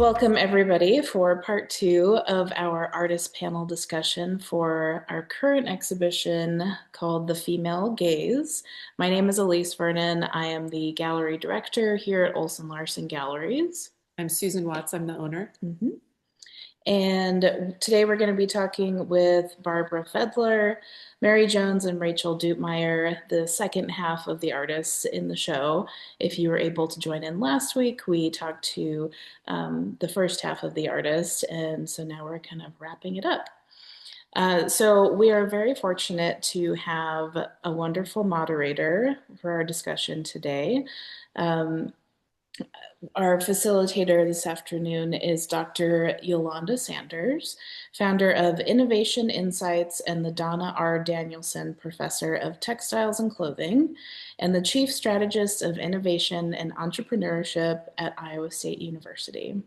Welcome, everybody, for part two of our artist panel discussion for our current exhibition called The Female Gaze. My name is Elise Vernon. I am the gallery director here at Olson-Larsen Galleries. I'm Susan Watts. I'm the owner. And today we're going to be talking with Barbara Fedler, Mary Jones, and Rachel Dupemeyer, the second half of the artists in the show. If you were able to join in last week, we talked to the first half of the artists, and so now we're kind of wrapping it up. So we are very fortunate to have a wonderful moderator for our discussion today. Our facilitator this afternoon is Dr. Yolanda Sanders, founder of Innovation Insights and the Donna R. Danielson Professor of Textiles and Clothing, and the Chief Strategist of Innovation and Entrepreneurship at Iowa State University.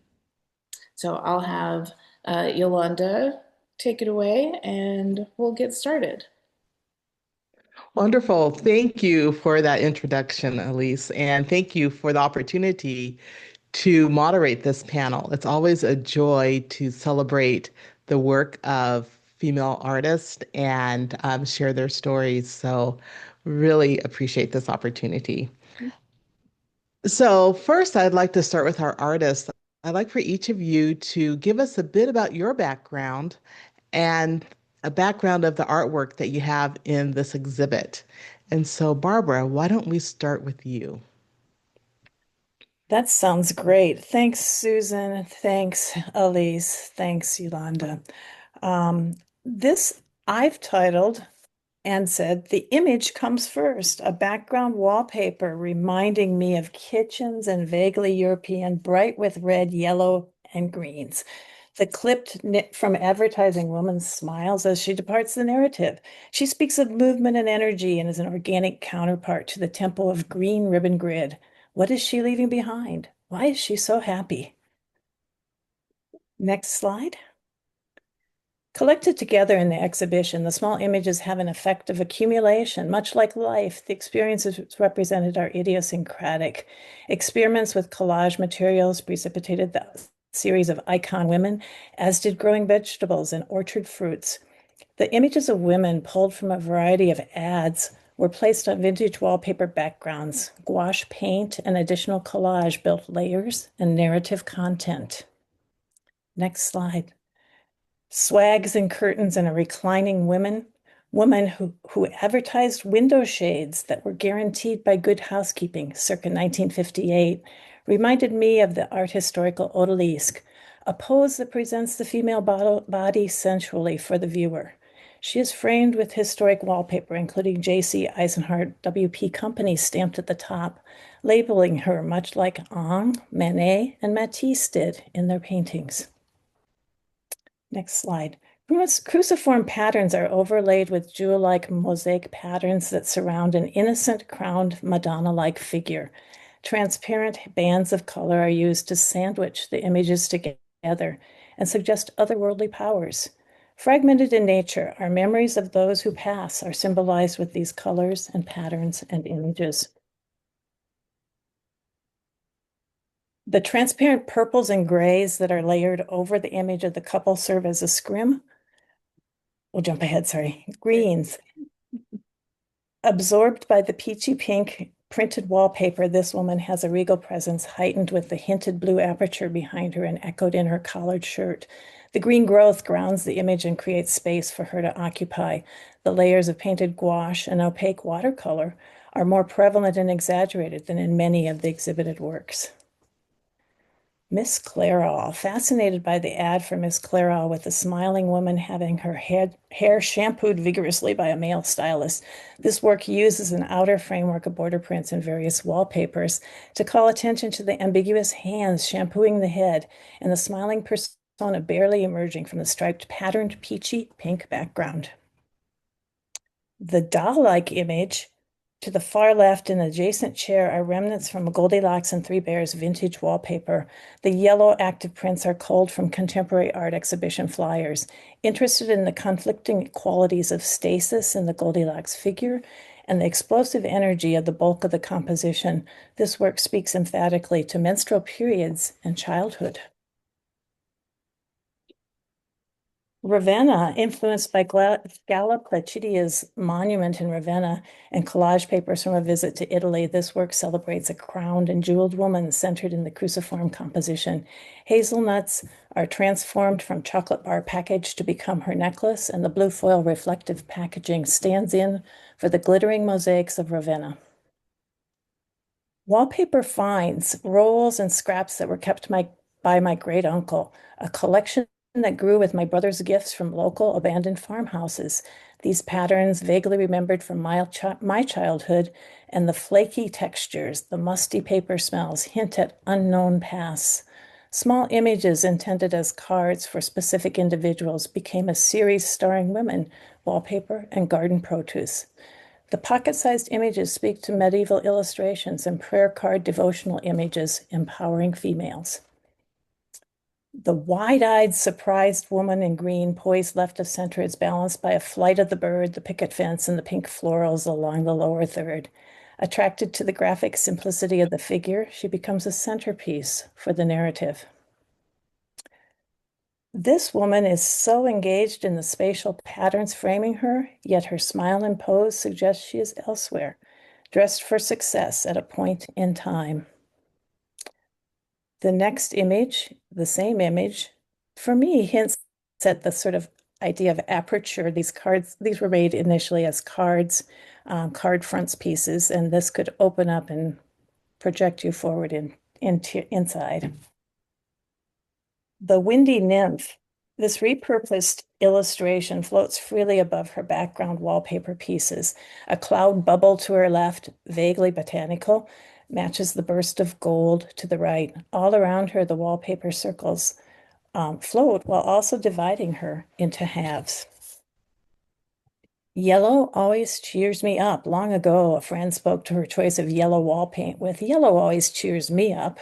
So I'll have Yolanda take it away and we'll get started. Wonderful. Thank you for that introduction, Elise, and thank you for the opportunity to moderate this panel. It's always a joy to celebrate the work of female artists and share their stories. So really appreciate this opportunity. So first, I'd like to start with our artists. I'd like for each of you to give us a bit about your background and a background of the artwork that you have in this exhibit. And so, Barbara, why don't we start with you? That sounds great. Thanks, Susan. Thanks, Elise. Thanks, Yolanda. This I've titled and said, "The image comes first, a background wallpaper reminding me of kitchens and vaguely European, bright with red, yellow, and greens. The clipped knit from advertising woman smiles as she departs the narrative. She speaks of movement and energy and is an organic counterpart to the tempo of green ribbon grid. What is she leaving behind? Why is she so happy?" Next slide. Collected together in the exhibition, the small images have an effect of accumulation. Much like life, the experiences represented are idiosyncratic. Experiments with collage materials precipitated the series of icon women, as did growing vegetables and orchard fruits. The images of women pulled from a variety of ads were placed on vintage wallpaper backgrounds. Gouache paint and additional collage built layers and narrative content. Next slide. Swags and curtains and a reclining woman who advertised window shades that were guaranteed by Good Housekeeping circa 1958 reminded me of the art historical odalisque, a pose that presents the female body sensually for the viewer. She is framed with historic wallpaper, including J.C. Eisenhart WP Company stamped at the top, labeling her much like Ingres, Manet, and Matisse did in their paintings. Next slide. Cruciform patterns are overlaid with jewel-like mosaic patterns that surround an innocent crowned Madonna-like figure. Transparent bands of color are used to sandwich the images together and suggest otherworldly powers. Fragmented in nature, our memories of those who pass are symbolized with these colors and patterns and images. The transparent purples and grays that are layered over the image of the couple serve as a scrim. We'll jump ahead, sorry. Greens. Absorbed by the peachy pink printed wallpaper, this woman has a regal presence heightened with the hinted blue aperture behind her and echoed in her collared shirt. The green growth grounds the image and creates space for her to occupy. The layers of painted gouache and opaque watercolor are more prevalent and exaggerated than in many of the exhibited works. Miss Clairol, fascinated by the ad for Miss Clairol with a smiling woman having her hair shampooed vigorously by a male stylist. This work uses an outer framework of border prints and various wallpapers to call attention to the ambiguous hands shampooing the head and the smiling persona barely emerging from the striped patterned peachy pink background. The doll-like image to the far left in the adjacent chair are remnants from Goldilocks and Three Bears vintage wallpaper. The yellow active prints are culled from contemporary art exhibition flyers. Interested in the conflicting qualities of stasis in the Goldilocks figure and the explosive energy of the bulk of the composition, this work speaks emphatically to menstrual periods and childhood. Ravenna, influenced by Galla Placidia's monument in Ravenna and collage papers from a visit to Italy, this work celebrates a crowned and jeweled woman centered in the cruciform composition. Hazelnuts are transformed from chocolate bar package to become her necklace, and the blue foil reflective packaging stands in for the glittering mosaics of Ravenna. Wallpaper finds, rolls and scraps that were kept by my great uncle, a collection that grew with my brother's gifts from local abandoned farmhouses. These patterns, vaguely remembered from my childhood, and the flaky textures, the musty paper smells, hint at unknown pasts. Small images intended as cards for specific individuals became a series starring women, wallpaper, and garden produce. The pocket-sized images speak to medieval illustrations and prayer card devotional images empowering females. The wide-eyed, surprised woman in green, poised left of center, is balanced by a flight of the bird, the picket fence, and the pink florals along the lower third. Attracted to the graphic simplicity of the figure, she becomes a centerpiece for the narrative. This woman is so engaged in the spatial patterns framing her, yet her smile and pose suggest she is elsewhere, dressed for success at a point in time. The next image, the same image, for me hints at the sort of idea of aperture. These cards, these were made initially as cards, card fronts pieces, and this could open up and project you forward inside. The windy nymph, this repurposed illustration floats freely above her background wallpaper pieces. A cloud bubble to her left, vaguely botanical, matches the burst of gold to the right. All around her, the wallpaper circles float while also dividing her into halves. Yellow always cheers me up. Long ago, a friend spoke to her choice of yellow wall paint with, "Yellow always cheers me up."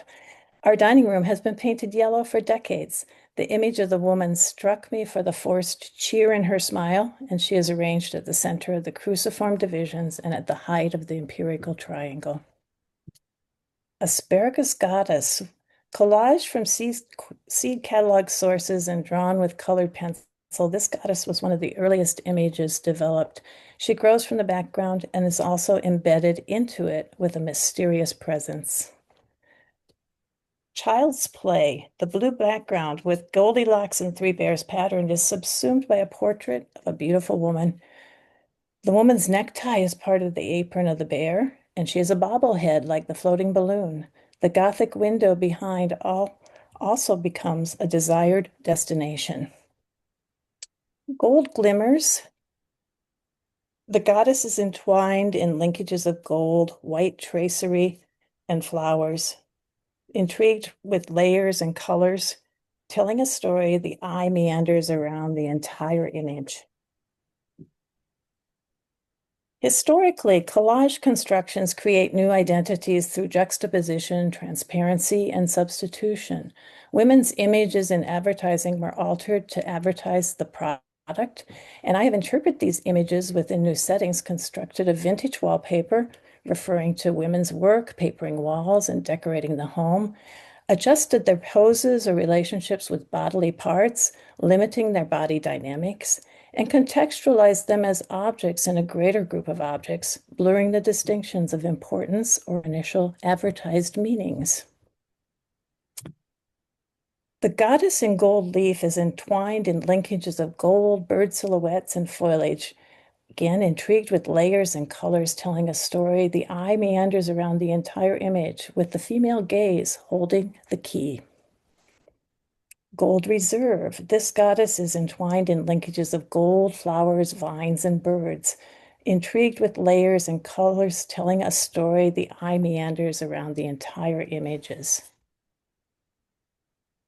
Our dining room has been painted yellow for decades. The image of the woman struck me for the forced cheer in her smile, and she is arranged at the center of the cruciform divisions and at the height of the empirical triangle. Asparagus Goddess, collage from seed catalog sources and drawn with colored pencil. This goddess was one of the earliest images developed. She grows from the background and is also embedded into it with a mysterious presence. Child's Play, the blue background with Goldilocks and Three Bears pattern is subsumed by a portrait of a beautiful woman. The woman's necktie is part of the apron of the bear, and she has a bobblehead like the floating balloon. The Gothic window behind also becomes a desired destination. Gold glimmers. The goddess is entwined in linkages of gold, white tracery, and flowers. Intrigued with layers and colors, telling a story, the eye meanders around the entire image. Historically, collage constructions create new identities through juxtaposition, transparency, and substitution. Women's images in advertising were altered to advertise the product, and I have interpreted these images within new settings, constructed a vintage wallpaper, referring to women's work, papering walls, and decorating the home, adjusted their poses or relationships with bodily parts, limiting their body dynamics, and contextualized them as objects in a greater group of objects, blurring the distinctions of importance or initial advertised meanings. The goddess in gold leaf is entwined in linkages of gold, bird silhouettes, and foliage. Again, intrigued with layers and colors telling a story, the eye meanders around the entire image, with the female gaze holding the key. Gold Reserve. This goddess is entwined in linkages of gold, flowers, vines, and birds. Intrigued with layers and colors telling a story, the eye meanders around the entire images.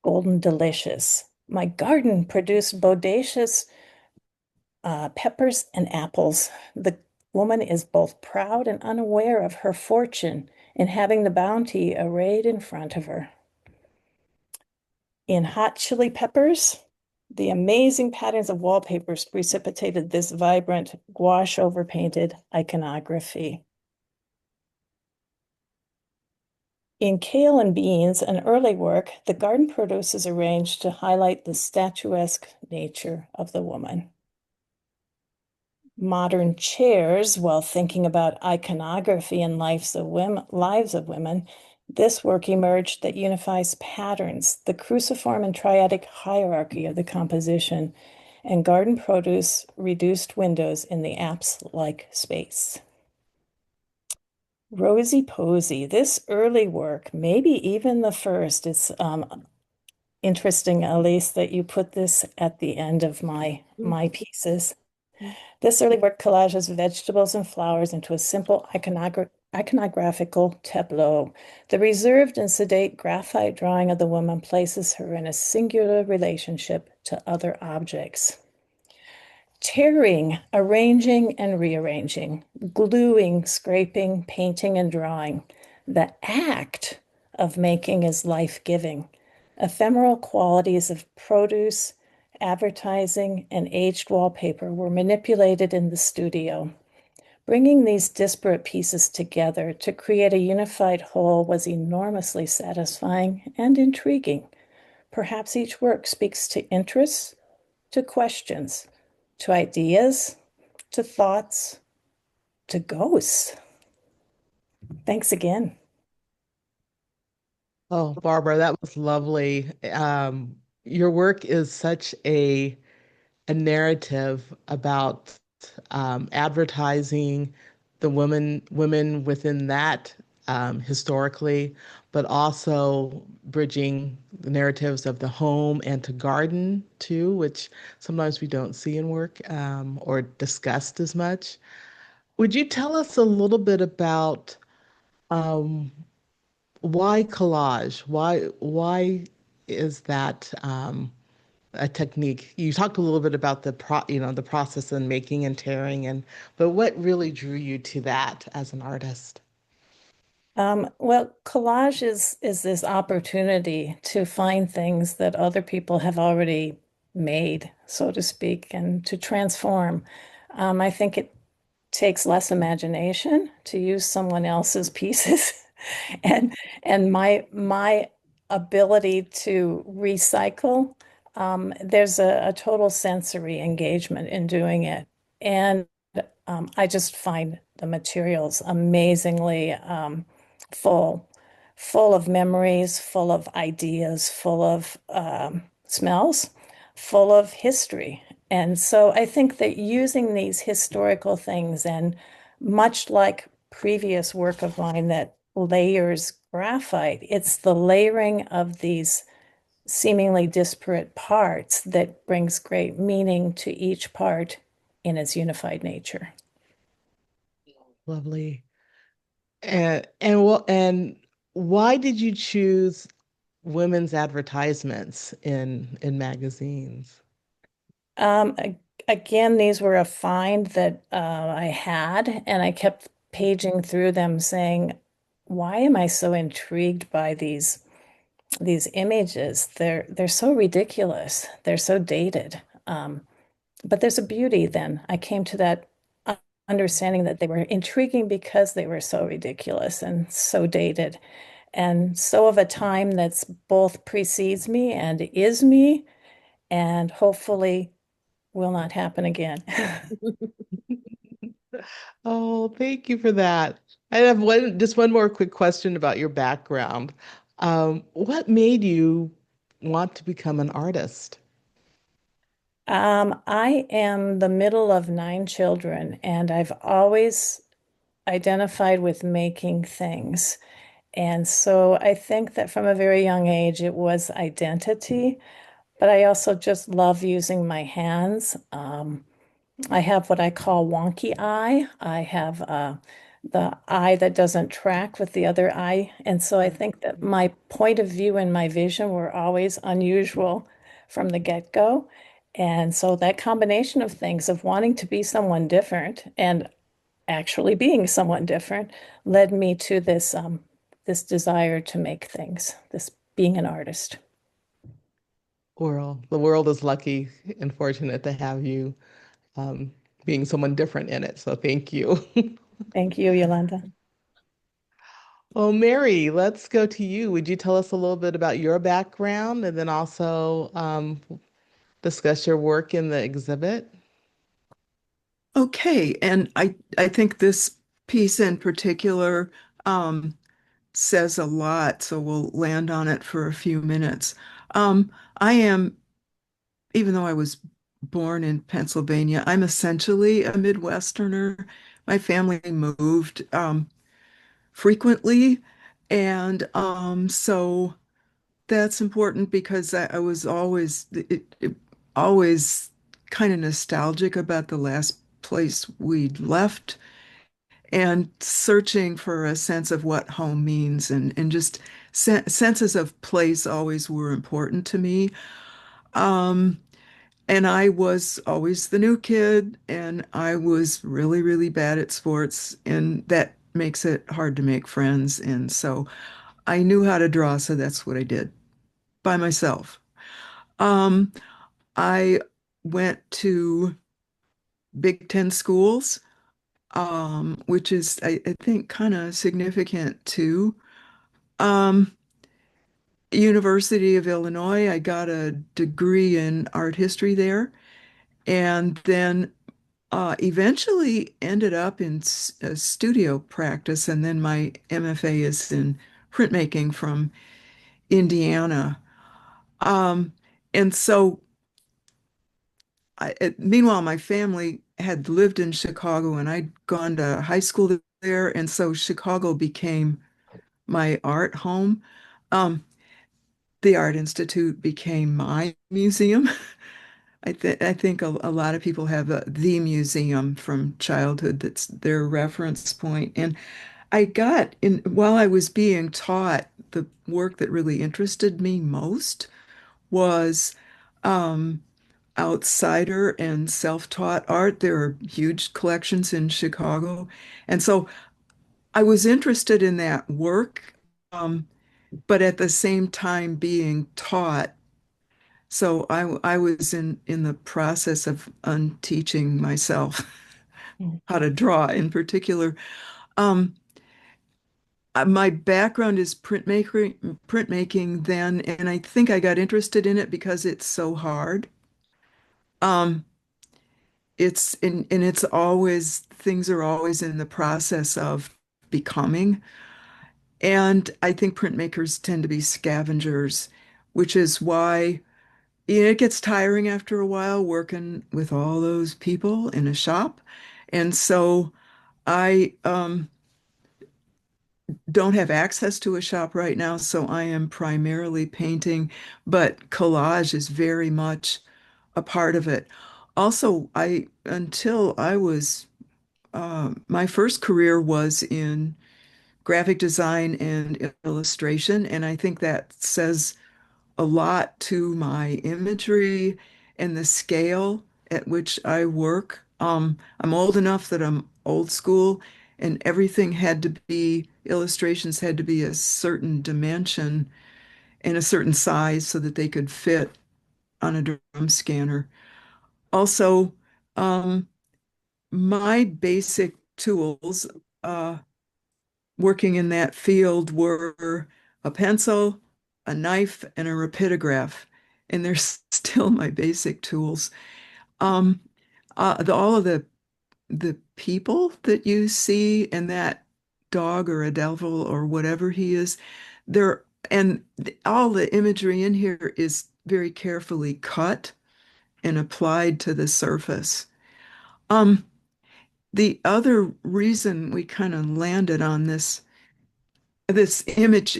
Golden Delicious. My garden produced bodacious peppers and apples. The woman is both proud and unaware of her fortune in having the bounty arrayed in front of her. In Hot Chili Peppers, the amazing patterns of wallpapers precipitated this vibrant gouache over painted iconography. In Kale and Beans, an early work, the garden produce is arranged to highlight the statuesque nature of the woman. Modern chairs, while thinking about iconography and lives of women, this work emerged that unifies patterns, the cruciform and triadic hierarchy of the composition, and garden produce reduced windows in the apse-like space. Rosy Posy, this early work, maybe even the first, it's interesting, Elise, that you put this at the end of my pieces. This early work collages vegetables and flowers into a simple iconographical tableau. The reserved and sedate graphite drawing of the woman places her in a singular relationship to other objects. Tearing, arranging and rearranging, gluing, scraping, painting and drawing. The act of making is life-giving. Ephemeral qualities of produce, advertising, and aged wallpaper were manipulated in the studio. Bringing these disparate pieces together to create a unified whole was enormously satisfying and intriguing. Perhaps each work speaks to interests, to questions, to ideas, to thoughts, to ghosts. Thanks again. Oh, Barbara, that was lovely. Your work is such a narrative about advertising the women within that historically, but also bridging the narratives of the home and to garden too, which sometimes we don't see in work or discussed as much. Would you tell us a little bit about um, why collage? Why is that a technique? You talked a little bit about the process and making and tearing but what really drew you to that as an artist? Well, collage is this opportunity to find things that other people have already made, so to speak, and to transform. I think it takes less imagination to use someone else's pieces and my ability to recycle, there's a total sensory engagement in doing it. And I just find the materials amazingly full, full of memories, full of ideas, full of smells, full of history. And so I think that using these historical things, and much like previous work of mine that layers graphite, it's the layering of these seemingly disparate parts that brings great meaning to each part in its unified nature. Lovely. And why did you choose women's advertisements in magazines? Um, Again, these were a find that I had, and I kept paging through them saying, why am I so intrigued by these images? They're so ridiculous. They're so dated. But there's a beauty then. I came to that understanding that they were intriguing because they were so ridiculous and so dated, and so of a time that's both precedes me and is me, and hopefully will not happen again. Oh, thank you for that. I have just one more quick question about your background. What made you want to become an artist? I am the middle of 9 children, and I've always identified with making things. And so I think that from a very young age, it was identity, but I also just love using my hands. I have what I call wonky eye. I have the eye that doesn't track with the other eye. And so I think that my point of view and my vision were always unusual from the get-go. And so that combination of things of wanting to be someone different and actually being someone different led me to this desire to make things, this being an artist. The world is lucky and fortunate to have you um, being someone different in it. So thank you. Thank you, Yolanda. Well, Mary, let's go to you. Would you tell us a little bit about your background and then also discuss your work in the exhibit? Okay, and I think this piece in particular um, says a lot, so we'll land on it for a few minutes. I am, even though I was born in Pennsylvania, I'm essentially a Midwesterner. My family moved frequently, and so that's important because I was always kind of nostalgic about the last place we'd left and searching for a sense of what home means and just senses of place always were important to me. Um, and I was always the new kid, and I was really, really bad at sports, and that makes it hard to make friends. And so I knew how to draw, so that's what I did by myself. Um, I went to Big Ten schools, which is, I think, kind of significant too. Um, University of Illinois, I got a degree in art history there, and then eventually ended up in studio practice, and then my MFA is in printmaking from Indiana. Um, and so, meanwhile, my family had lived in Chicago, and I'd gone to high school there, and so Chicago became my art home. Um, the Art Institute became my museum. I think a lot of people have the museum from childhood that's their reference point. And I got in while I was being taught, the work that really interested me most was um, outsider and self-taught art. There are huge collections in Chicago, and so I was interested in that work, but at the same time being taught. So I was in the process of unteaching myself how to draw in particular. Um, my background is printmaking then, and I think I got interested in it because it's so hard. Um, and it's always things are always in the process of becoming. And I think printmakers tend to be scavengers, which is why it gets tiring after a while working with all those people in a shop. And so I don't have access to a shop right now, so I am primarily painting, but collage is very much a part of it. Also, until I was, my first career was in graphic design and illustration, and I think that says a lot to my imagery and the scale at which I work. I'm old enough that I'm old school, and everything had to be, illustrations had to be a certain dimension and a certain size so that they could fit on a drum scanner. Also, um, my basic tools working in that field were a pencil, a knife, and a rapidograph. And they're still my basic tools. Um, all of the people that you see in that dog or a devil or whatever he is, they're and all the imagery in here is very carefully cut and applied to the surface. Um, the other reason we kind of landed on this image,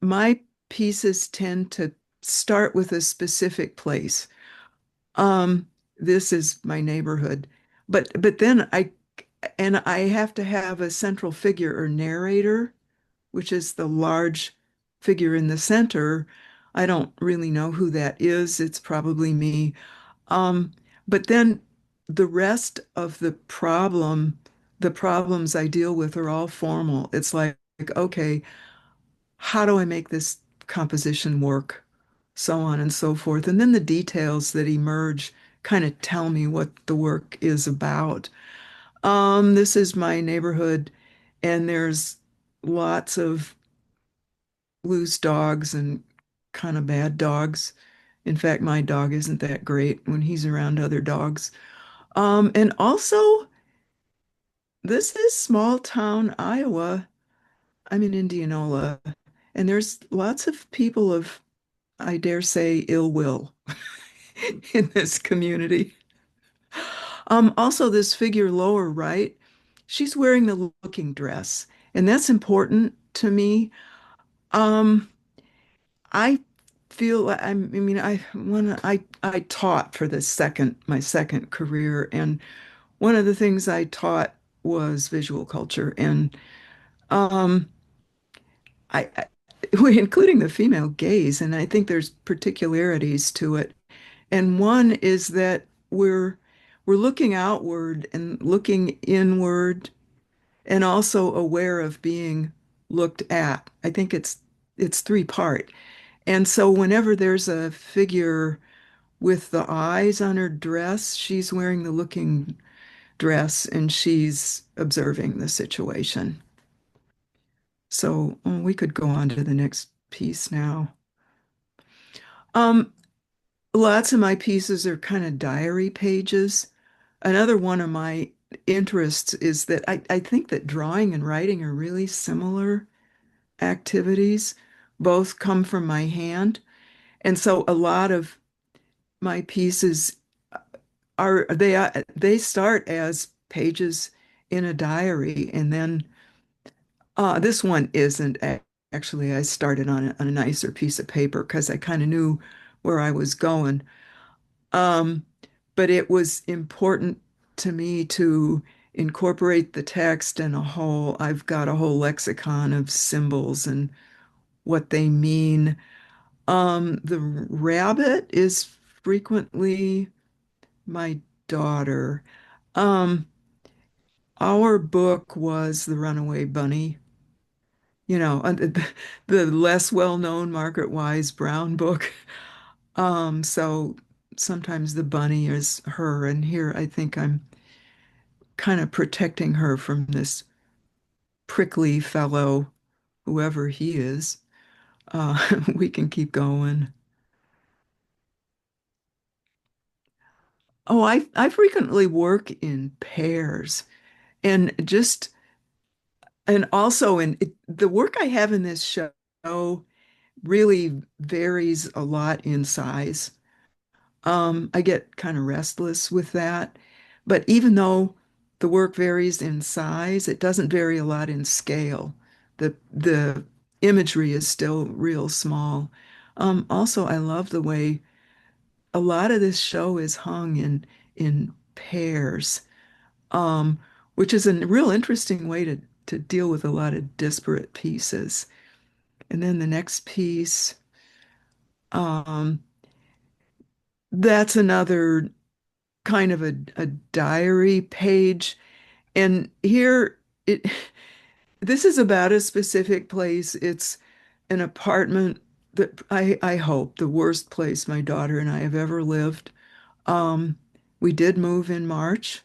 my pieces tend to start with a specific place. Um, this is my neighborhood, but then I have to have a central figure or narrator, which is the large figure in the center. I don't really know who that is. It's probably me. Um, but then the rest of the problems I deal with are all formal. It's like, okay, how do I make this composition work? So on and so forth. And then the details that emerge kind of tell me what the work is about. This is my neighborhood, and there's lots of loose dogs and kind of bad dogs. In fact, my dog isn't that great when he's around other dogs. And also, this is small town Iowa. I'm in Indianola, and there's lots of people of, I dare say, ill will in this community. Also, this figure lower right, she's wearing the looking dress, and that's important to me. Um, I feel I mean I taught for the second my second career, and one of the things I taught was visual culture, and um, I including the female gaze, and I think there's particularities to it. And one is that we're looking outward and looking inward and also aware of being looked at. I think it's three part. And so whenever there's a figure with the eyes on her dress, she's wearing the looking dress and she's observing the situation. So we could go on to the next piece now. Um, Lots of my pieces are kind of diary pages. Another one of my interests is that I think that drawing and writing are really similar activities. Both come from my hand. And so a lot of my pieces they start as pages in a diary, and then this one isn't actually. I started on a nicer piece of paper because I kind of knew where I was going. Um, but it was important to me to incorporate the text and I've got a whole lexicon of symbols and what they mean. The rabbit is frequently my daughter. Um, our book was The Runaway Bunny, the less well-known Margaret Wise Brown book. So sometimes the bunny is her, and here I think I'm kind of protecting her from this prickly fellow, whoever he is. We can keep going. Oh, I frequently work in pairs, and just and also the work I have in this show really varies a lot in size. I get kind of restless with that. But even though the work varies in size, it doesn't vary a lot in scale. The imagery is still real small. Also, I love the way a lot of this show is hung in pairs, um, which is a real interesting way to deal with a lot of disparate pieces. And then the next piece, um, that's another kind of a diary page. And here it this is about a specific place. It's an apartment that I hope the worst place my daughter and I have ever lived. Um, we did move in March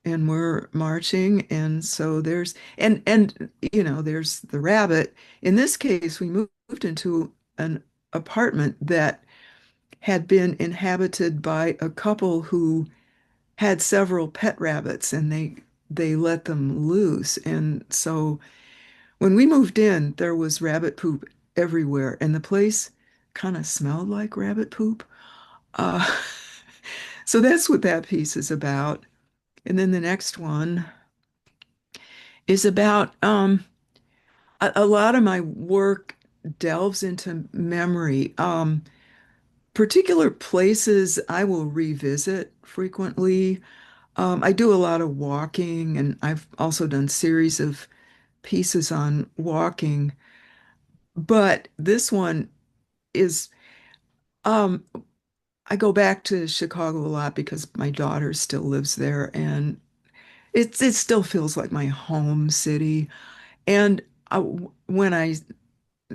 and we're marching, and so there's the rabbit. In this case, we moved into an apartment that had been inhabited by a couple who had several pet rabbits, and they let them loose. And so when we moved in, there was rabbit poop everywhere, and the place kind of smelled like rabbit poop. Uh, so that's what that piece is about. And then the next one is about a lot of my work delves into memory. Particular places I will revisit frequently. I do a lot of walking, and I've also done series of pieces on walking. But this one is, um, I go back to Chicago a lot because my daughter still lives there, and it still feels like my home city. And when I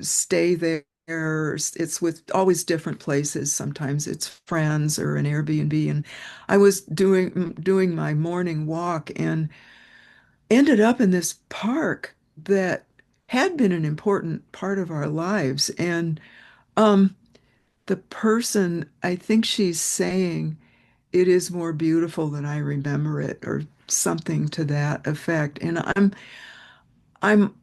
stay there, it's with always different places. Sometimes it's friends or an Airbnb. And I was doing my morning walk and ended up in this park that had been an important part of our lives. And um, the person, I think she's saying, it is more beautiful than I remember it, or something to that effect. And I'm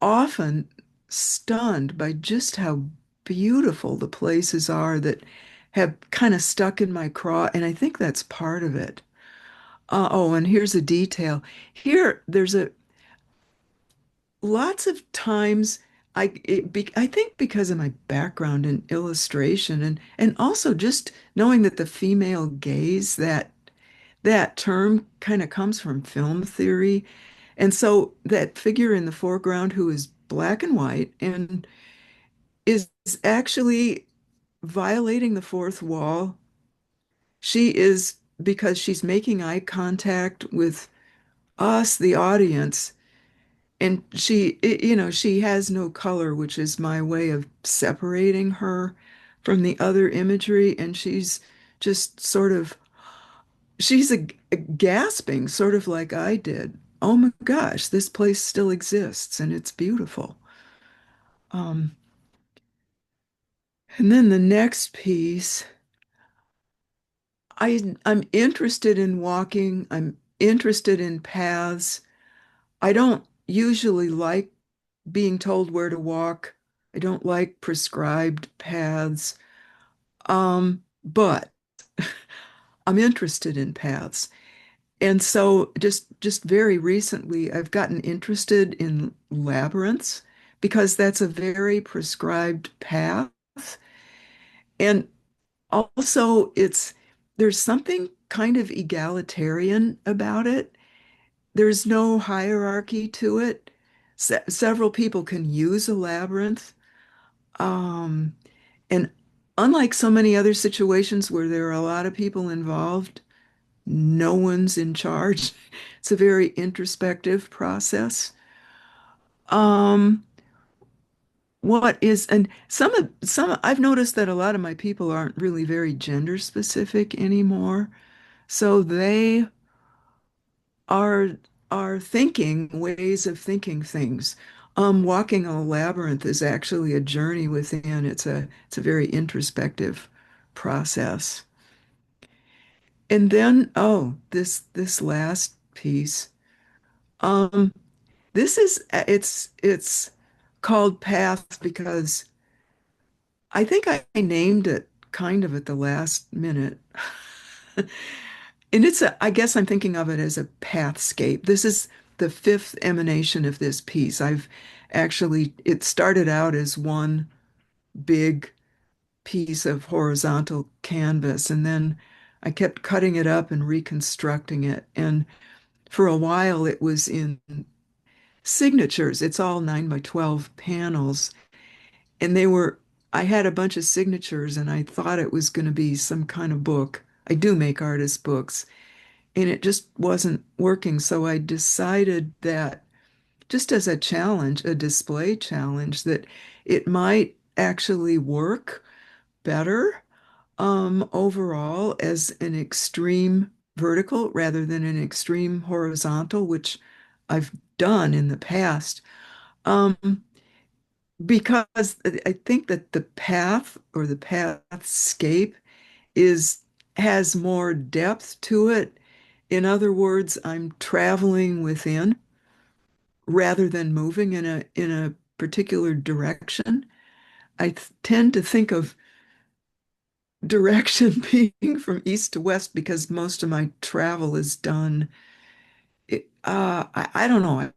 often stunned by just how beautiful the places are that have kind of stuck in my craw, and I think that's part of it. Oh, and here's a detail. Here, there's a lots of times I think because of my background in illustration and also just knowing that the female gaze, that term kind of comes from film theory. And so that figure in the foreground who is black and white and is actually violating the fourth wall. She is, because she's making eye contact with us, the audience, and she has no color, which is my way of separating her from the other imagery. And she's just sort of, she's a gasping, sort of like I did. Oh my gosh, this place still exists and it's beautiful. Um, and then the next piece, I'm interested in walking. I'm interested in paths. I don't usually like being told where to walk. I don't like prescribed paths. But I'm interested in paths. And so just very recently I've gotten interested in labyrinths because that's a very prescribed path. And also there's something kind of egalitarian about it. There's no hierarchy to it. Several people can use a labyrinth. Um, and unlike so many other situations where there are a lot of people involved, no one's in charge. It's a very introspective process. Um, and I've noticed that a lot of my people aren't really very gender specific anymore. So they are are thinking ways of thinking things. Walking a labyrinth is actually a journey within. It's a very introspective process. And then, oh, this last piece. Um, this is it's called Path because I think I named it kind of at the last minute. And I guess I'm thinking of it as a pathscape. This is the fifth emanation of this piece. It started out as one big piece of horizontal canvas, and then I kept cutting it up and reconstructing it. And for a while, it was in signatures. It's all 9 by 12 panels. And I had a bunch of signatures, and I thought it was going to be some kind of book. I do make artist books, and it just wasn't working. So I decided that just as a challenge, a display challenge, that it might actually work better overall as an extreme vertical rather than an extreme horizontal, which I've done in the past. Um, because I think that the path or the pathscape is has more depth to it. In other words, I'm traveling within rather than moving in a particular direction. Tend to think of direction being from east to west because most of my travel is done. I don't know.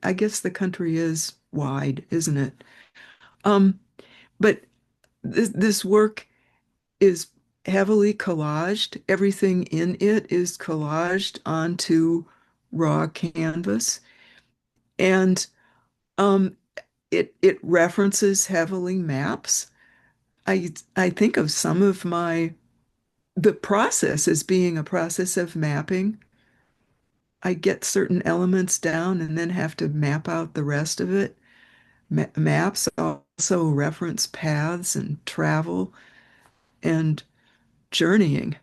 I guess the country is wide, isn't it? Um, but this work is heavily collaged. Everything in it is collaged onto raw canvas, and um, it references heavily maps. I think of some of the process as being a process of mapping. I get certain elements down and then have to map out the rest of it. Maps also reference paths and travel and journeying.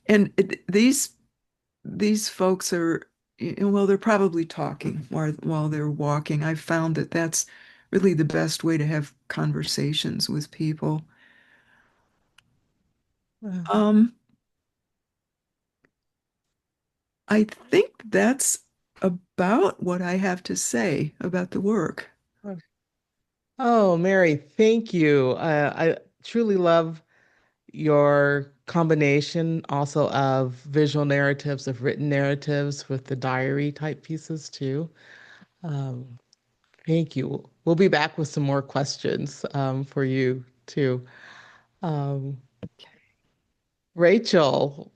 And these folks are well, they're probably talking while they're walking. I've found that that's really the best way to have conversations with people. Uh, Um, I think that's about what I have to say about the work. Oh, Mary, thank you. I truly love your combination also of visual narratives, of written narratives with the diary type pieces too. Um, Thank you. We'll be back with some more questions for you too. Um, Rachel,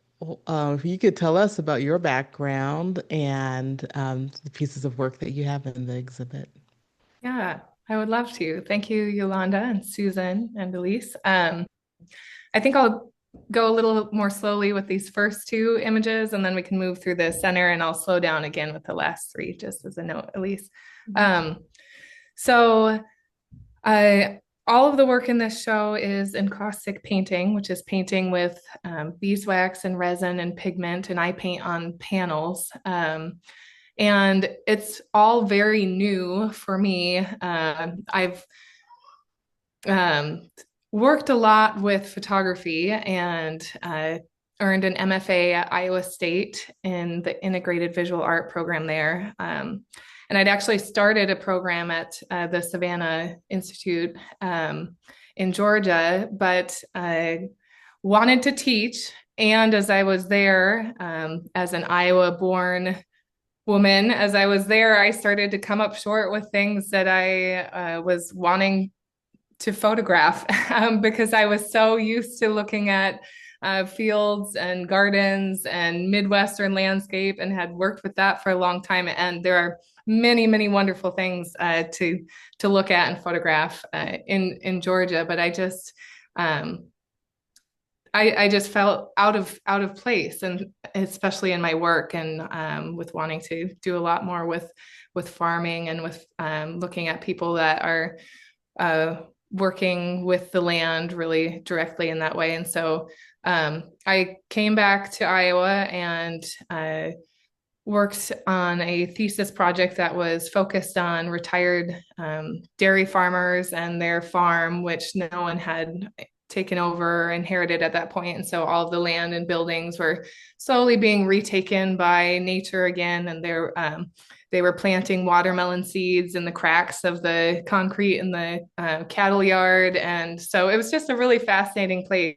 if you could tell us about your background and the pieces of work that you have in the exhibit. Yeah, I would love to. Thank you, Yolanda and Susan and Elise. I think I'll go a little more slowly with these first two images, and then we can move through the center, and I'll slow down again with the last three, just as a note, Elise. Um, so I all of the work in this show is encaustic painting, which is painting with beeswax and resin and pigment, and I paint on panels. And it's all very new for me. I've um, worked a lot with photography and earned an MFA at Iowa State in the integrated visual art program there. And I'd actually started a program at the Savannah Institute in Georgia, but I wanted to teach. And as I was there, as an Iowa born woman, as I was there, I started to come up short with things that I was wanting to photograph because I was so used to looking at fields and gardens and Midwestern landscape and had worked with that for a long time. And there are many, many wonderful things to look at and photograph in Georgia. But I just felt out of place, and especially in my work and with wanting to do a lot more with farming and with looking at people that are uh, working with the land really directly in that way. And so I came back to Iowa and worked on a thesis project that was focused on retired dairy farmers and their farm, which no one had taken over or inherited at that point. And so all of the land and buildings were slowly being retaken by nature again. And they were planting watermelon seeds in the cracks of the concrete in the cattle yard. And so it was just a really fascinating place.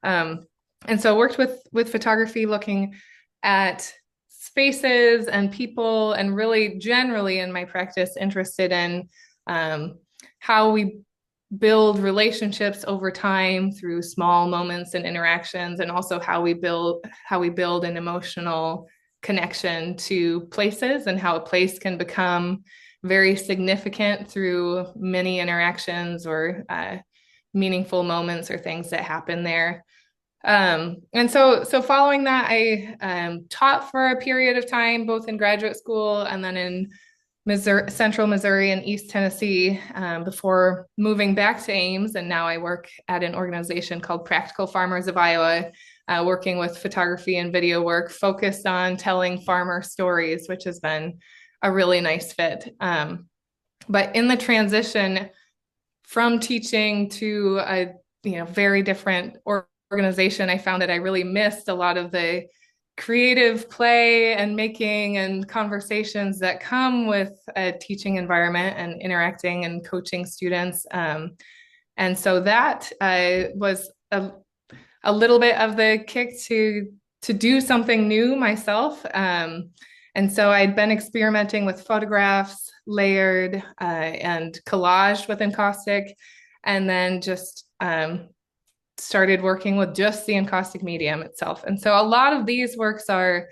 Um, and so worked with photography, looking at spaces and people, and really generally in my practice interested in how we build relationships over time through small moments and interactions, and also how we build an emotional connection to places, and how a place can become very significant through many interactions or meaningful moments or things that happen there. And so following that, I taught for a period of time, both in graduate school and then in Missouri, Central Missouri and East Tennessee, before moving back to Ames. And now I work at an organization called Practical Farmers of Iowa, working with photography and video work focused on telling farmer stories, which has been a really nice fit. But in the transition from teaching to a very different organization, I found that I really missed a lot of the creative play and making and conversations that come with a teaching environment and interacting and coaching students. And so that was a little bit of the kick to do something new myself. And so I'd been experimenting with photographs, layered and collaged with encaustic, and then just started working with just the encaustic medium itself. And so a lot of these works are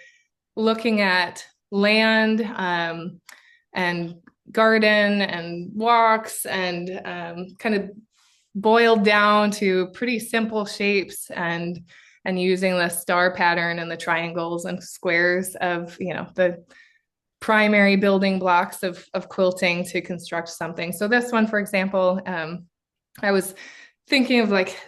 looking at land and garden and walks, and kind of boiled down to pretty simple shapes, and using the star pattern and the triangles and squares of the primary building blocks of quilting to construct something. So this one, for example, I was thinking of like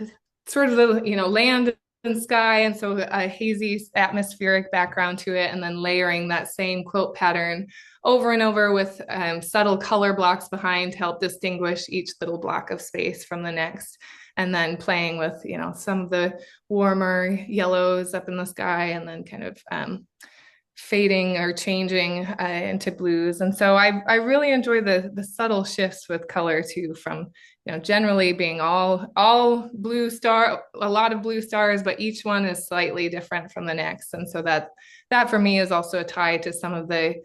sort of the land sky, and so a hazy atmospheric background to it, and then layering that same quilt pattern over and over with subtle color blocks behind to help distinguish each little block of space from the next. And then playing with, some of the warmer yellows up in the sky, and then kind of fading or changing into blues. And so I really enjoy the subtle shifts with color too, from generally being all blue star, a lot of blue stars, but each one is slightly different from the next. And so that for me is also a tie to some of the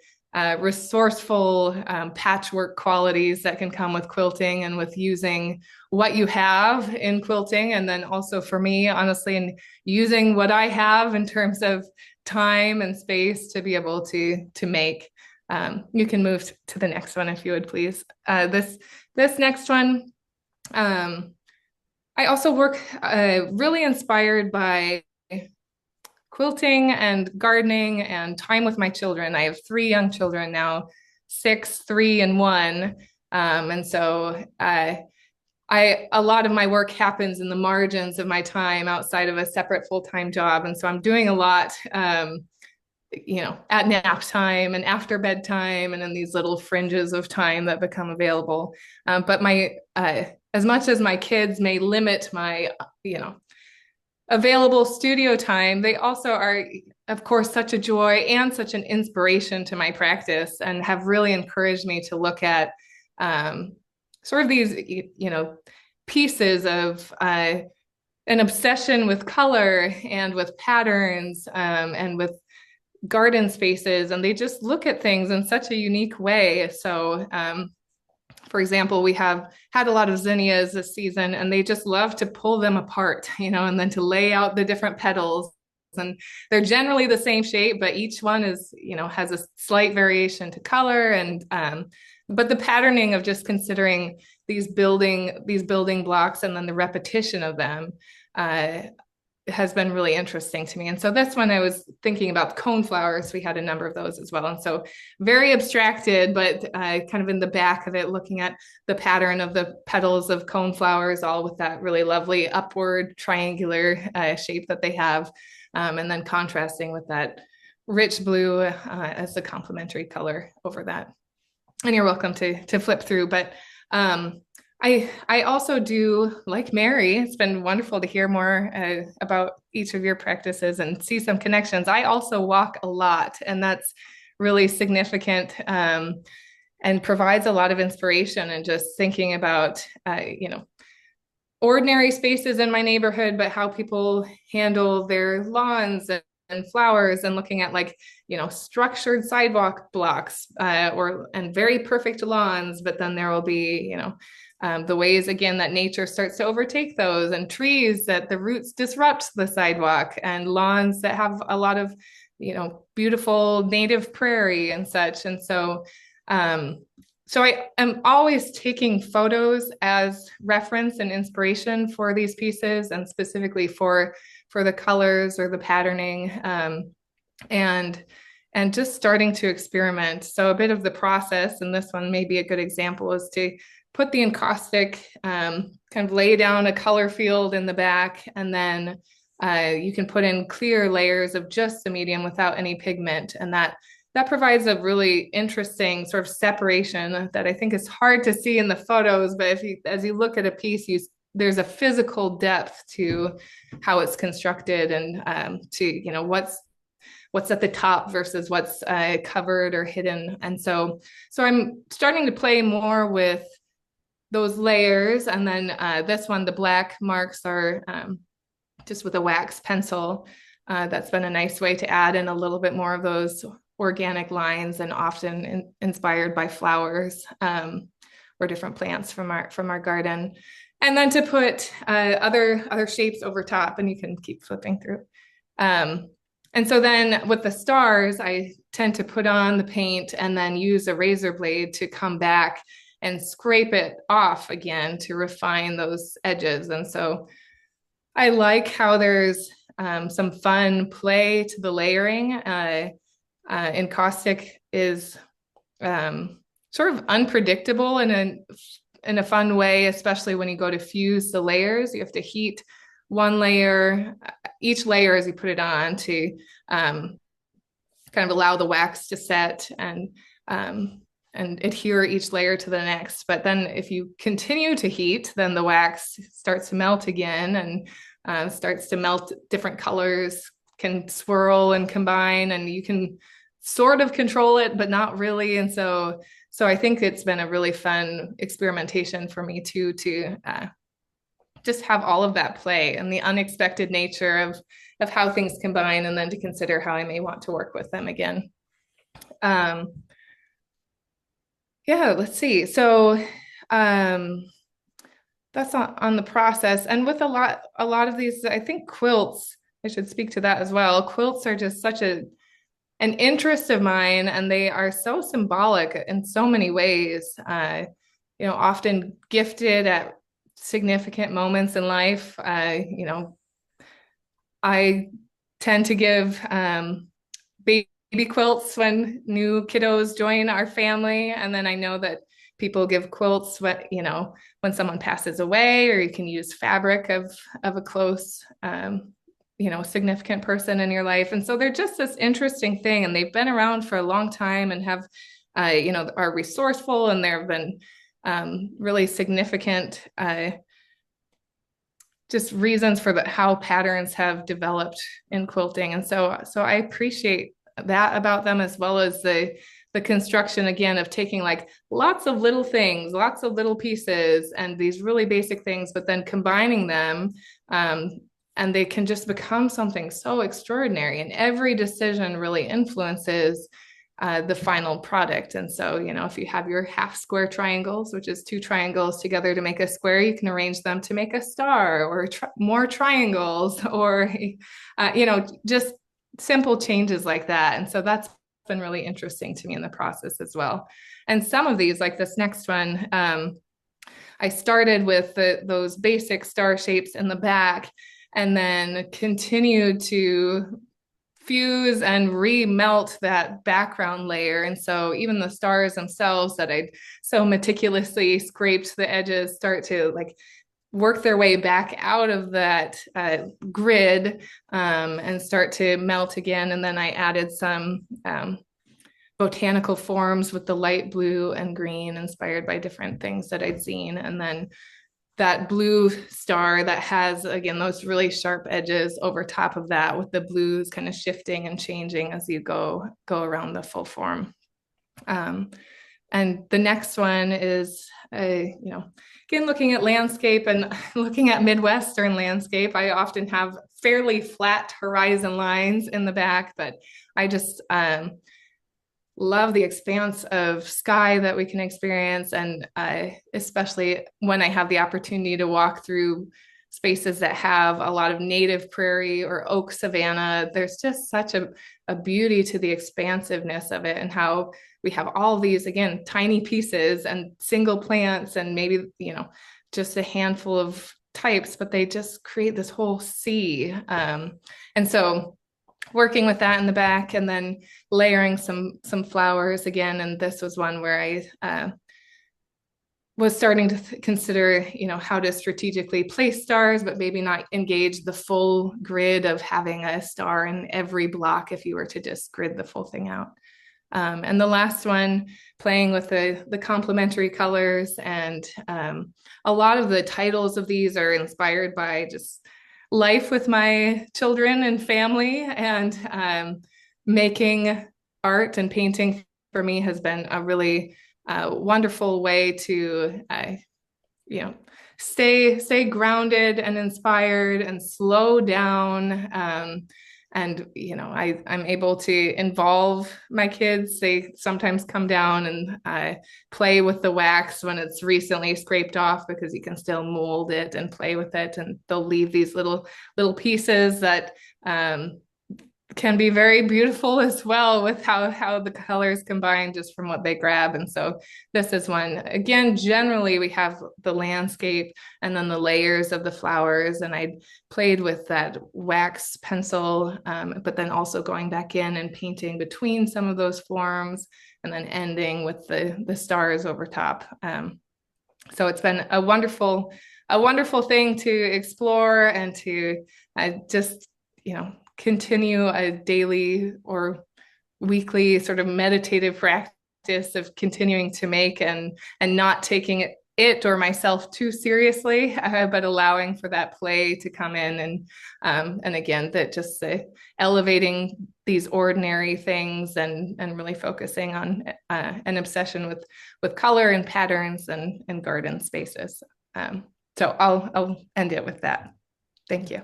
resourceful patchwork qualities that can come with quilting and with using what you have in quilting. And then also for me, honestly, in using what I have in terms of time and space to be able to make. You can move to the next one if you would, please. This next one, I also work really inspired by quilting and gardening and time with my children. I have 3 young children now, 6, 3, and 1. And so a lot of my work happens in the margins of my time outside of a separate full-time job. And so I'm doing a lot, at nap time and after bedtime and in these little fringes of time that become available. But as much as my kids may limit my, available studio time, they also are, of course, such a joy and such an inspiration to my practice, and have really encouraged me to look at sort of these, pieces of an obsession with color and with patterns and with garden spaces. And they just look at things in such a unique way. So, for example, we have had a lot of zinnias this season, and they just love to pull them apart, and then to lay out the different petals. And they're generally the same shape, but each one is, has a slight variation to color. And but the patterning of just considering these building blocks and then the repetition of them has been really interesting to me. And so this one, I was thinking about cone flowers. We had a number of those as well. And so very abstracted, but kind of in the back of it, looking at the pattern of the petals of cone flowers, all with that really lovely upward triangular shape that they have. And then contrasting with that rich blue as the complementary color over that. And you're welcome to flip through. But I also do, like Mary, it's been wonderful to hear more about each of your practices and see some connections. I also walk a lot, and that's really significant and provides a lot of inspiration, and just thinking about, ordinary spaces in my neighborhood, but how people handle their lawns and flowers, and looking at structured sidewalk blocks and very perfect lawns, but then there will be, the ways, again, that nature starts to overtake those, and trees that the roots disrupt the sidewalk, and lawns that have a lot of, beautiful native prairie and such. And so, so I am always taking photos as reference and inspiration for these pieces, and specifically for the colors or the patterning, and just starting to experiment. So a bit of the process, and this one may be a good example, is to put the encaustic, kind of lay down a color field in the back, and then you can put in clear layers of just the medium without any pigment. And that provides a really interesting sort of separation that I think is hard to see in the photos. But as you look at a piece, there's a physical depth to how it's constructed, and to what's at the top versus what's covered or hidden. And so I'm starting to play more with those layers. And then this one, the black marks are just with a wax pencil. That's been a nice way to add in a little bit more of those organic lines, and often inspired by flowers or different plants from our garden. And then to put other shapes over top, and you can keep flipping through. And so then with the stars, I tend to put on the paint and then use a razor blade to come back and scrape it off again to refine those edges. And so I like how there's some fun play to the layering. Encaustic is sort of unpredictable in a fun way, especially when you go to fuse the layers. You have to heat one layer, each layer as you put it on to kind of allow the wax to set and adhere each layer to the next. But then if you continue to heat, then the wax starts to melt again and starts to melt different colors, can swirl and combine, and you can sort of control it, but not really. And so I think it's been a really fun experimentation for me too, to just have all of that play and the unexpected nature of how things combine, and then to consider how I may want to work with them again. Yeah, let's see. So that's on the process. And with a lot of these, I think quilts, I should speak to that as well. Quilts are just such an interest of mine, and they are so symbolic in so many ways. Often gifted at significant moments in life. I tend to give baby quilts when new kiddos join our family, and then I know that people give quilts when someone passes away, or you can use fabric of a close significant person in your life. And so they're just this interesting thing, and they've been around for a long time and have are resourceful, and there have been really significant just reasons for how patterns have developed in quilting. And so I appreciate that about them, as well as the construction again of taking like lots of little things, lots of little pieces, and these really basic things, but then combining them, and they can just become something so extraordinary. And every decision really influences the final product. And so, if you have your half square triangles, which is two triangles together to make a square, you can arrange them to make a star, or more triangles, or, just simple changes like that. And so that's been really interesting to me in the process as well. And some of these, like this next one, I started with those basic star shapes in the back, and then continued to fuse and remelt that background layer. And so even the stars themselves that I'd so meticulously scraped the edges start to like work their way back out of that grid and start to melt again. And then I added some botanical forms with the light blue and green inspired by different things that I'd seen. And then that blue star that has, again, those really sharp edges over top of that, with the blues kind of shifting and changing as you go around the full form. And the next one is, again, looking at landscape and looking at Midwestern landscape. I often have fairly flat horizon lines in the back, but I just love the expanse of sky that we can experience. And especially when I have the opportunity to walk through spaces that have a lot of native prairie or oak savanna, there's just such a beauty to the expansiveness of it, and how we have all these, again, tiny pieces and single plants, and maybe, just a handful of types, but they just create this whole sea. And so working with that in the back, and then layering some flowers again. And this was one where I was starting to consider, how to strategically place stars, but maybe not engage the full grid of having a star in every block if you were to just grid the full thing out. And the last one, playing with the complementary colors. And a lot of the titles of these are inspired by just life with my children and family, and making art and painting for me has been a really wonderful way to stay grounded and inspired and slow down. And I'm able to involve my kids. They sometimes come down and play with the wax when it's recently scraped off, because you can still mold it and play with it, and they'll leave these little pieces that can be very beautiful as well, with how the colors combine just from what they grab. And so this is one, again, generally we have the landscape and then the layers of the flowers, and I played with that wax pencil, but then also going back in and painting between some of those forms, and then ending with the stars over top. So it's been a wonderful a wonderful thing to explore and to just, continue a daily or weekly sort of meditative practice of continuing to make and not taking it or myself too seriously, but allowing for that play to come in and again that just elevating these ordinary things and really focusing on an obsession with color and patterns and garden spaces. So I'll end it with that. Thank you.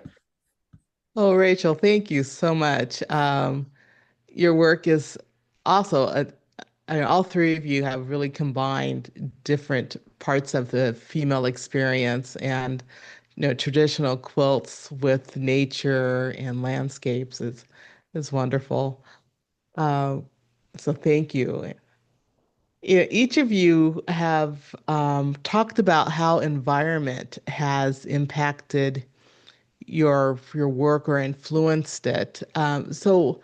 Oh, Rachel, thank you so much. Your work is also I mean, all three of you have really combined different parts of the female experience and, traditional quilts with nature and landscapes is wonderful. Uh, so thank you. Each of you have talked about how environment has impacted your work or influenced it. So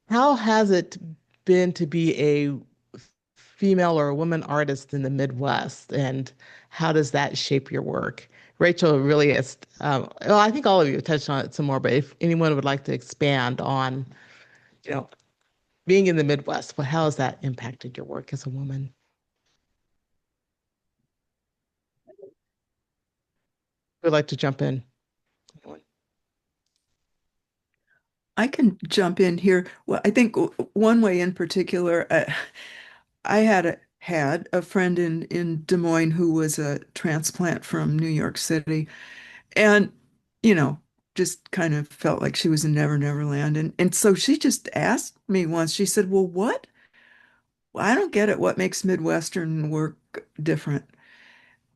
how has it been to be a female or a woman artist in the Midwest, and how does that shape your work? Rachel really is, well, I think all of you have touched on it some more, but if anyone would like to expand on, you know, being in the Midwest, well, how has that impacted your work as a woman? Who would like to jump in? I can jump in here. Well, I think one way in particular, I had a friend in Des Moines who was a transplant from New York City, and you know, just kind of felt like she was in Never Never Land, and so she just asked me once. She said, "Well, what? Well, I don't get it. What makes Midwestern work different?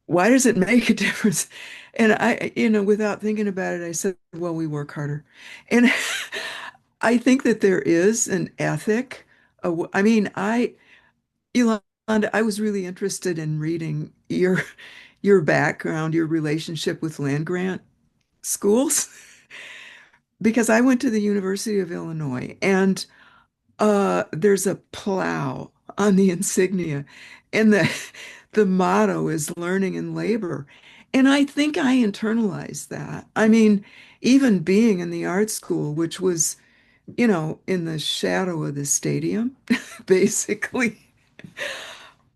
Why does it make a difference?" And without thinking about it, I said, "Well, we work harder," and I think that there is an ethic. I mean, Yolanda, I was really interested in reading your background, your relationship with land grant schools, because I went to the University of Illinois, and there's a plow on the insignia, and the motto is learning and labor. And I think I internalized that. I mean, even being in the art school, which was, in the shadow of the stadium, basically.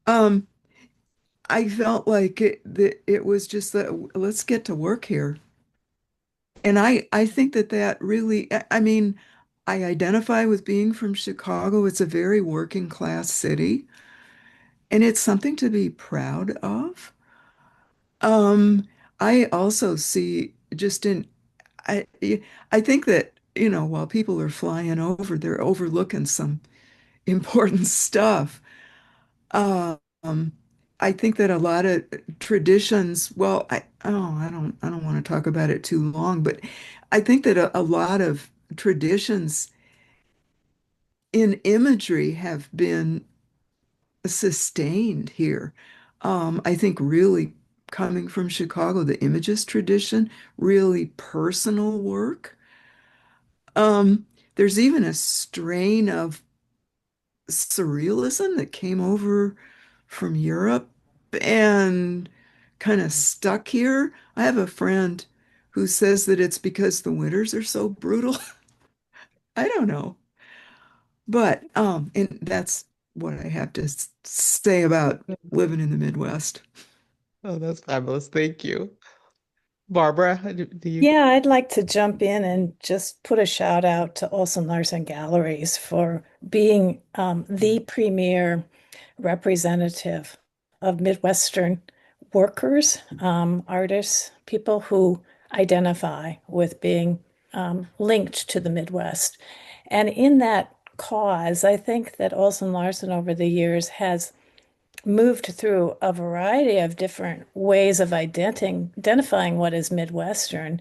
Um, I felt like it was just that let's get to work here. And I think that really, I mean, I identify with being from Chicago. It's a very working class city, and it's something to be proud of. Um, I also see just in, I, I think that, while people are flying over, they're overlooking some important stuff. Um, I think that a lot of traditions, well, I don't want to talk about it too long, but I think that a lot of traditions in imagery have been sustained here. I think really coming from Chicago, the Imagist tradition, really personal work. There's even a strain of surrealism that came over from Europe and kind of stuck here. I have a friend who says that it's because the winters are so brutal. I don't know. But and that's what I have to say about living in the Midwest. Oh, that's fabulous. Thank you. Barbara, do you? Yeah, I'd like to jump in and just put a shout out to Olson-Larsen Galleries for being the premier representative of Midwestern workers, artists, people who identify with being linked to the Midwest. And in that cause, I think that Olson-Larsen over the years has moved through a variety of different ways of identifying what is Midwestern.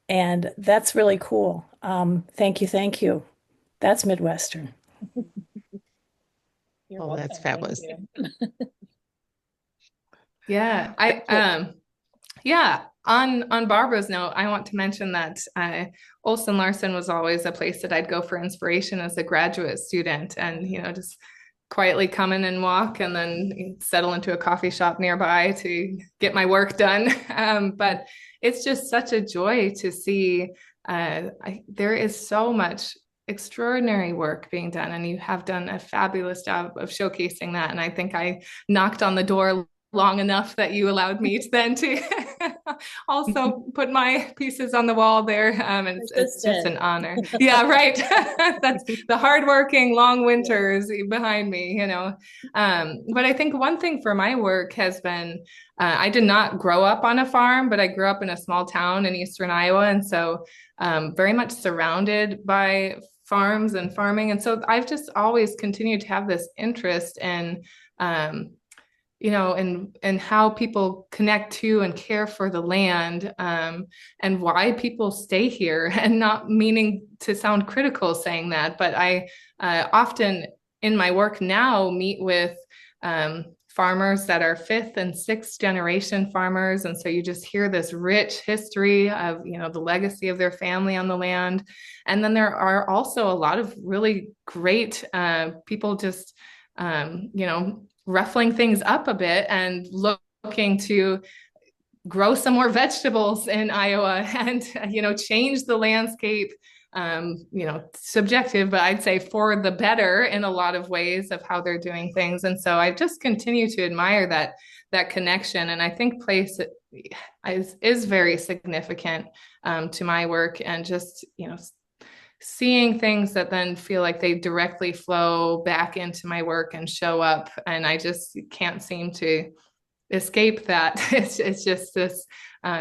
And that's really cool. Thank you. Thank you. That's Midwestern. You're Oh, that's welcome. Thank fabulous. you. Yeah, yeah, on Barbara's note, I want to mention that Olson-Larsen was always a place that I'd go for inspiration as a graduate student, and just quietly come in and walk and then settle into a coffee shop nearby to get my work done. But it's just such a joy to see. There is so much extraordinary work being done, and you have done a fabulous job of showcasing that. And I think I knocked on the door long enough that you allowed me to then to also put my pieces on the wall there. And it's just an honor. Yeah, right. That's the hardworking long winters behind me, you know. But I think one thing for my work has been I did not grow up on a farm, but I grew up in a small town in eastern Iowa. And so very much surrounded by farms and farming. And so I've just always continued to have this interest in you know, and how people connect to and care for the land, and why people stay here. And not meaning to sound critical saying that, but I often in my work now meet with farmers that are fifth and sixth generation farmers, and so you just hear this rich history of, you know, the legacy of their family on the land. And then there are also a lot of really great people just you know, ruffling things up a bit and looking to grow some more vegetables in Iowa and, you know, change the landscape. You know, subjective, but I'd say for the better in a lot of ways of how they're doing things. And so I just continue to admire that connection. And I think place is very significant to my work, and just, you know, seeing things that then feel like they directly flow back into my work and show up. And I just can't seem to escape that. It's just this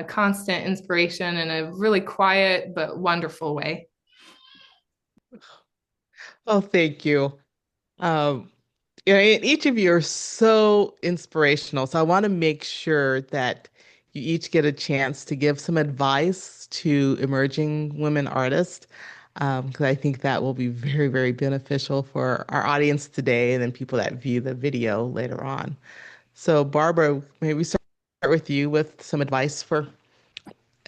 constant inspiration in a really quiet but wonderful way. Oh, thank you. Um, you know, each of you are so inspirational. So I want to make sure that you each get a chance to give some advice to emerging women artists, because I think that will be very, very beneficial for our audience today and then people that view the video later on. So, Barbara, maybe we start with you with some advice for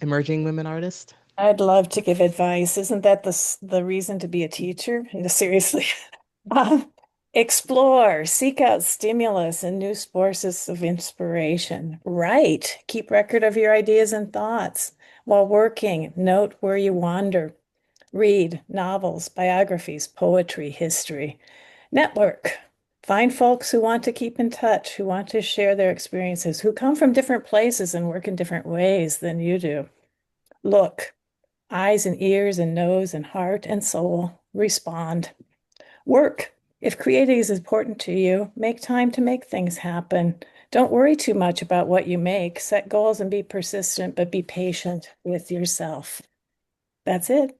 emerging women artists. I'd love to give advice. Isn't that the reason to be a teacher? No, seriously. Um, Explore, seek out stimulus and new sources of inspiration. Write, keep record of your ideas and thoughts. While working, note where you wander. Read novels, biographies, poetry, history. Network. Find folks who want to keep in touch, who want to share their experiences, who come from different places and work in different ways than you do. Look, eyes and ears and nose and heart and soul. Respond. Work. If creating is important to you, make time to make things happen. Don't worry too much about what you make. Set goals and be persistent, but be patient with yourself. That's it.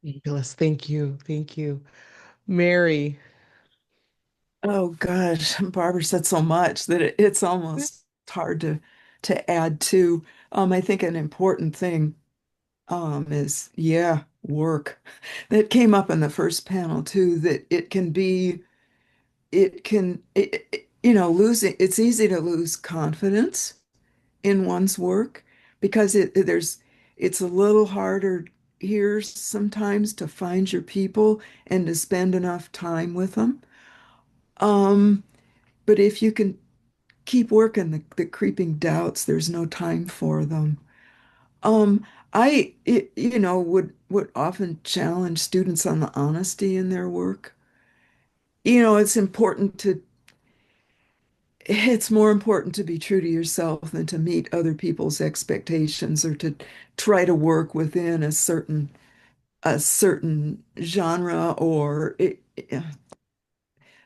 Fabulous. Thank you. Thank you. Mary. Oh gosh, Barbara said so much that it's almost hard to add to. I think an important thing is, yeah, work. That came up in the first panel too, that it can be, you know, losing, it's easy to lose confidence in one's work because it's a little harder here sometimes to find your people and to spend enough time with them. Um, but if you can keep working the creeping doubts, there's no time for them. Um, you know, would often challenge students on the honesty in their work. You know, it's more important to be true to yourself than to meet other people's expectations or to try to work within a certain genre or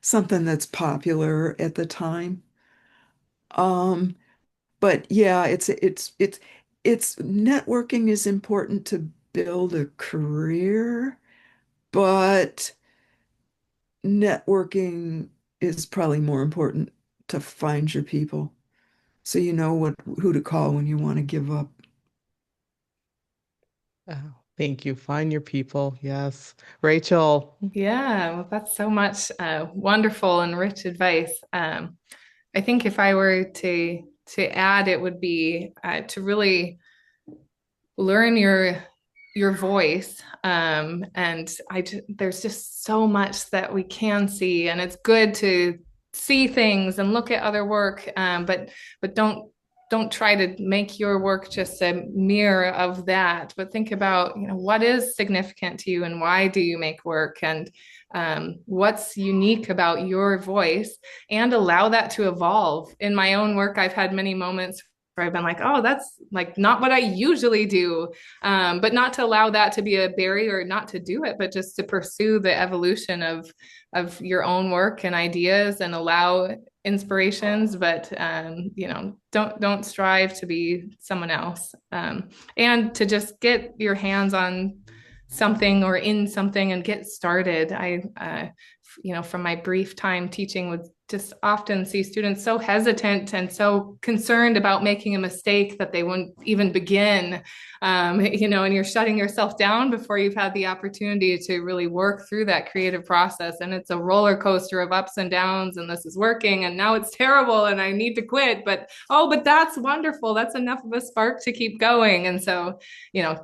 something that's popular at the time. Um, but yeah, it's networking is important to build a career, but networking is probably more important to find your people so you know who to call when you want to give up. Oh, thank you. Find your people. Yes. Rachel. Yeah, well, that's so much wonderful and rich advice. I think if I were to add, it would be to really learn your voice. And there's just so much that we can see, and it's good to see things and look at other work, but don't try to make your work just a mirror of that, but think about, what is significant to you and why do you make work, and what's unique about your voice, and allow that to evolve. In my own work, I've had many moments where I've been like, oh, that's like not what I usually do. But not to allow that to be a barrier, not to do it, but just to pursue the evolution of your own work and ideas, and allow inspirations, but don't strive to be someone else, and to just get your hands on something or in something and get started. From my brief time teaching, would just often see students so hesitant and so concerned about making a mistake that they wouldn't even begin. And you're shutting yourself down before you've had the opportunity to really work through that creative process. And it's a roller coaster of ups and downs, and this is working and now it's terrible and I need to quit. But that's wonderful. That's enough of a spark to keep going. And so,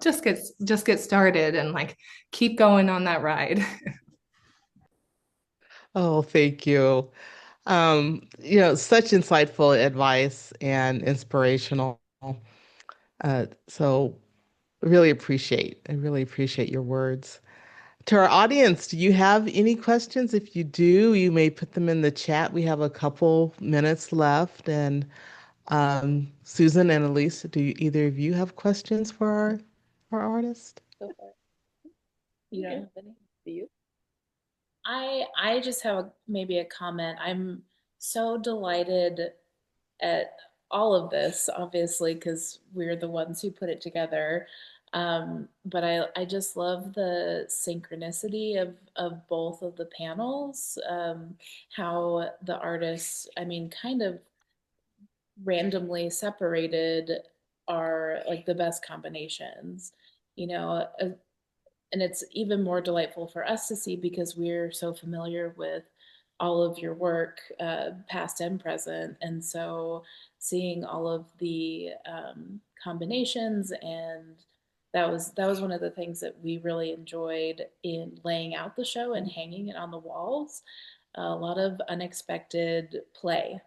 just get started and like keep going on that ride. Oh, thank you. Such insightful advice and inspirational. So I really appreciate your words. To our audience, do you have any questions? If you do, you may put them in the chat. We have a couple minutes left. And Susan and Elise, do either of you have questions for our artist? Go for it. You don't have any? Do you? I just have maybe a comment. I'm so delighted at all of this, obviously, because we're the ones who put it together. But I just love the synchronicity of both of the panels, how the artists, I mean, kind of randomly separated are like the best combinations, you know, and it's even more delightful for us to see because we're so familiar with all of your work, past and present, and so seeing all of the combinations, and that was one of the things that we really enjoyed in laying out the show and hanging it on the walls. A lot of unexpected play,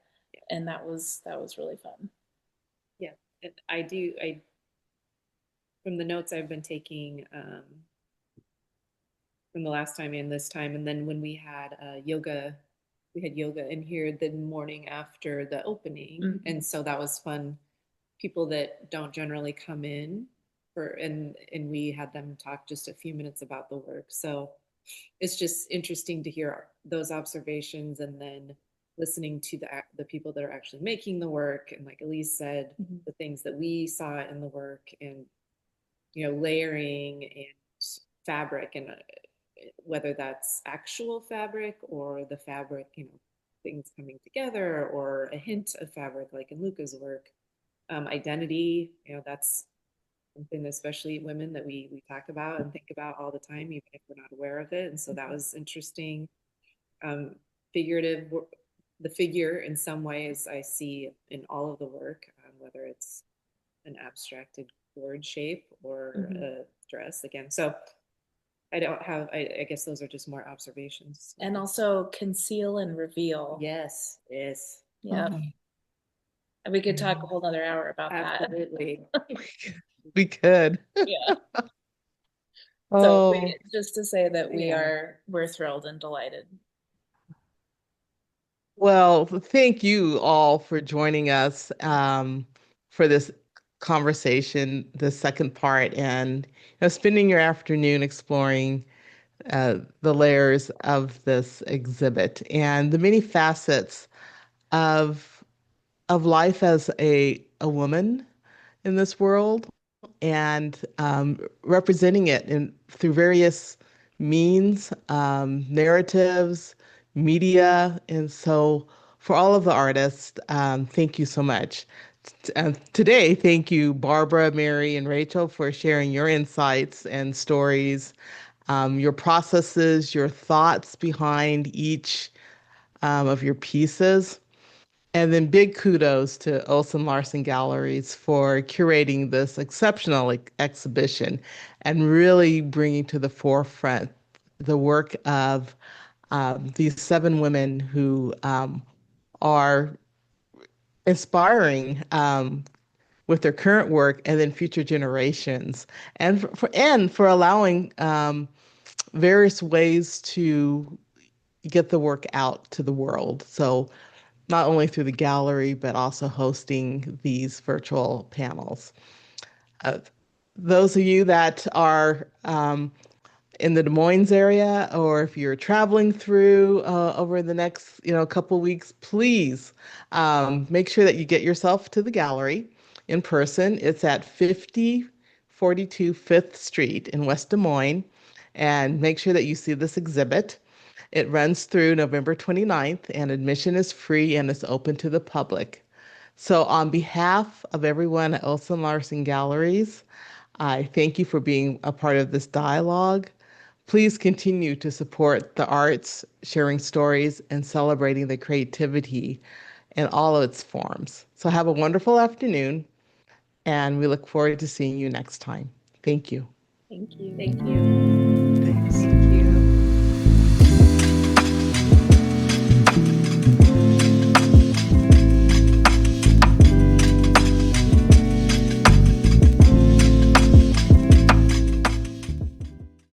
and that was really fun. Yeah, and I from the notes I've been taking from the last time and this time, and then when we had yoga in here the morning after the opening, and so that was fun. People that don't generally come in and we had them talk just a few minutes about the work. So it's just interesting to hear those observations, and then listening to the people that are actually making the work, and like Elise said, the things that we saw in the work, and layering and fabric, and whether that's actual fabric or the fabric, things coming together, or a hint of fabric like in Luca's work. Identity, that's something, especially women, that we talk about and think about all the time, even if we're not aware of it. And so that was interesting. Figurative, the figure in some ways I see in all of the work, whether it's an abstracted gourd shape or a dress again. So I guess those are just more observations. And also conceal and reveal. Yes. Yeah. And we could talk a whole other hour about Absolutely. that. We could. Yeah. Oh. So just to say that we're thrilled and delighted. Well, thank you all for joining us for this conversation, the second part, and spending your afternoon exploring the layers of this exhibit and the many facets of life as a woman in this world, and representing it through various means, narratives, media. And so for all of the artists, thank you so much. Today, thank you, Barbara, Mary, and Rachel, for sharing your insights and stories, your processes, your thoughts behind each of your pieces. And then big kudos to Olson-Larsen Galleries for curating this exceptional exhibition and really bringing to the forefront the work of these seven women who are inspiring with their current work and then future generations, and for allowing various ways to get the work out to the world. So not only through the gallery, but also hosting these virtual panels. Uh, those of you that are in the Des Moines area, or if you're traveling through over the next, couple weeks, please make sure that you get yourself to the gallery in person. It's at 5042 Fifth Street in West Des Moines, and make sure that you see this exhibit. It runs through November 29th, and admission is free and it's open to the public. So, on behalf of everyone at Olson-Larsen Galleries, I thank you for being a part of this dialogue. Please continue to support the arts, sharing stories, and celebrating the creativity in all of its forms. So, have a wonderful afternoon, and we look forward to seeing you next time. Thank you. Thank Thank you. you.